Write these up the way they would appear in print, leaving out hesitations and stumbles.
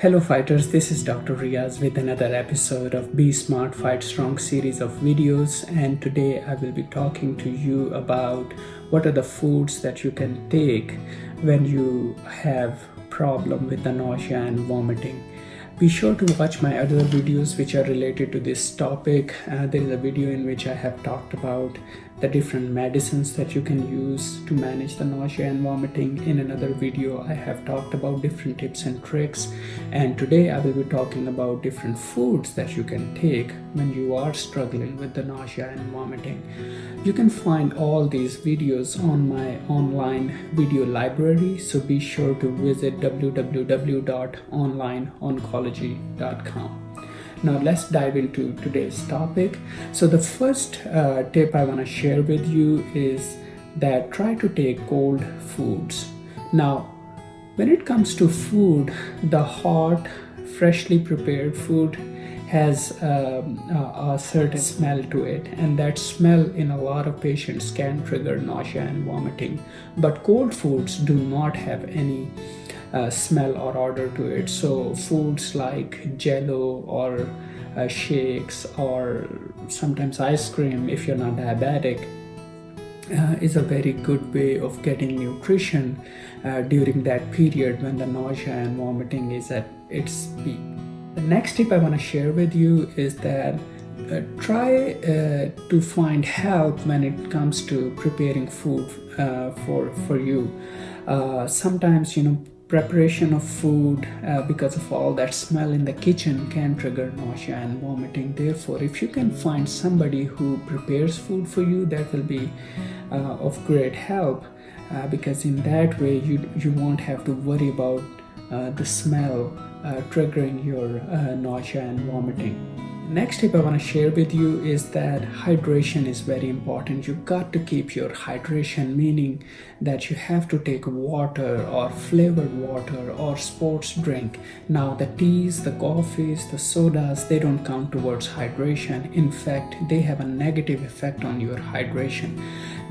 Hello fighters, this is Dr. Riaz with another episode of Be Smart Fight Strong series of videos, and today I will be talking to you about what are the foods that you can take when you have problem with the nausea and vomiting. Be sure to watch my other videos which are related to this topic. There is a video in which I have talked about the different medicines that you can use to manage the nausea and vomiting. In another video, I have talked about different tips and tricks. And today I will be talking about different foods that you can take when you are struggling with the nausea and vomiting. You can find all these videos on my online video library, so be sure to visit www.onlineoncology.com. Now let's dive into today's topic. So the first tip I want to share with you is that try to take cold foods. Now, when it comes to food, the hot, freshly prepared food has a certain smell to it, and that smell in a lot of patients can trigger nausea and vomiting. But cold foods do not have any smell or odor to it. So foods like jello or shakes or sometimes ice cream, if you're not diabetic, is a very good way of getting nutrition during that period when the nausea and vomiting is at its peak. The next tip I want to share with you is that try to find help when it comes to preparing food for you. Sometimes, preparation of food because of all that smell in the kitchen can trigger nausea and vomiting. Therefore, if you can find somebody who prepares food for you, that will be of great help because in that way you won't have to worry about the smell triggering your nausea and vomiting. Next tip I want to share with you is that hydration is very important. You've got to keep your hydration, meaning that you have to take water or flavored water or sports drink. Now the teas, the coffees, the sodas, they don't count towards hydration. In fact, they have a negative effect on your hydration.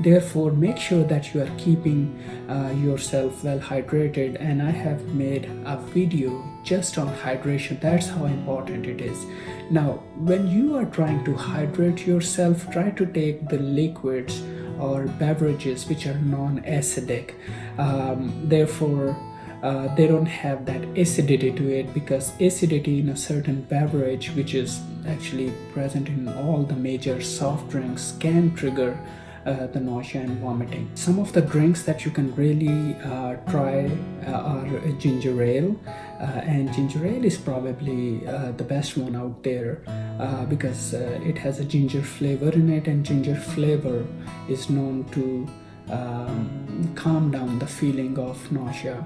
Therefore, make sure that you are keeping yourself well hydrated, and I have made a video just on hydration. That's how important it is. Now, when you are trying to hydrate yourself, try to take the liquids or beverages which are non-acidic. Therefore, they don't have that acidity to it, because acidity in a certain beverage, which is actually present in all the major soft drinks, can trigger the nausea and vomiting. Some of the drinks that you can really try are ginger ale, and ginger ale is probably the best one out there because it has a ginger flavor in it, and ginger flavor is known to calm down the feeling of nausea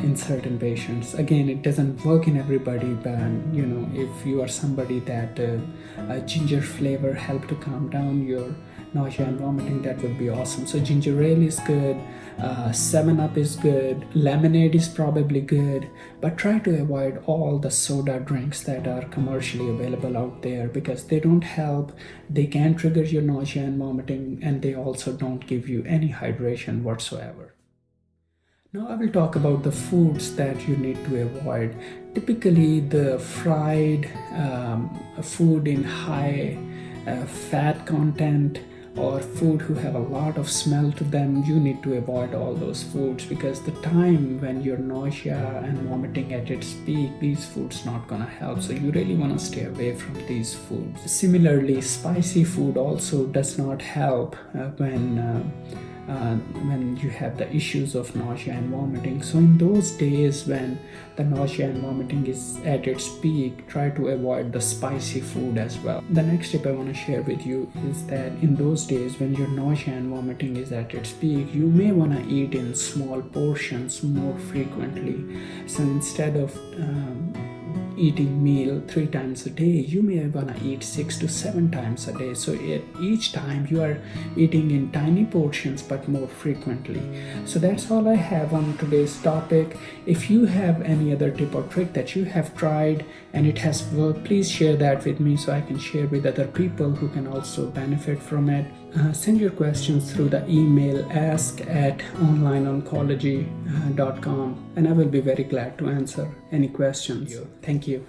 in certain patients. Again, it doesn't work in everybody, but if you are somebody that ginger flavor help to calm down your nausea and vomiting, that would be awesome. So ginger ale is good, 7-Up is good, lemonade is probably good, but try to avoid all the soda drinks that are commercially available out there, because they don't help, they can trigger your nausea and vomiting, and they also don't give you any hydration whatsoever. Now I will talk about the foods that you need to avoid. Typically the fried food in high fat content, or food who have a lot of smell to them, you need to avoid all those foods, because the time when your nausea and vomiting at its peak, these foods not gonna help. So you really want to stay away from these foods. Similarly, spicy food also does not help when you have the issues of nausea and vomiting. So in those days when the nausea and vomiting is at its peak, try to avoid the spicy food as well. The next tip I want to share with you is that in those days when your nausea and vomiting is at its peak, you may want to eat in small portions more frequently. So instead of eating meal 3 times a day, you may want to eat 6 to 7 times a day. So each time you are eating in tiny portions but more frequently. So that's all I have on today's topic. If you have any other tip or trick that you have tried and it has worked, please share that with me so I can share with other people who can also benefit from it. Send your questions through the email ask@onlineoncology.com, and I will be very glad to answer any questions. Thank you.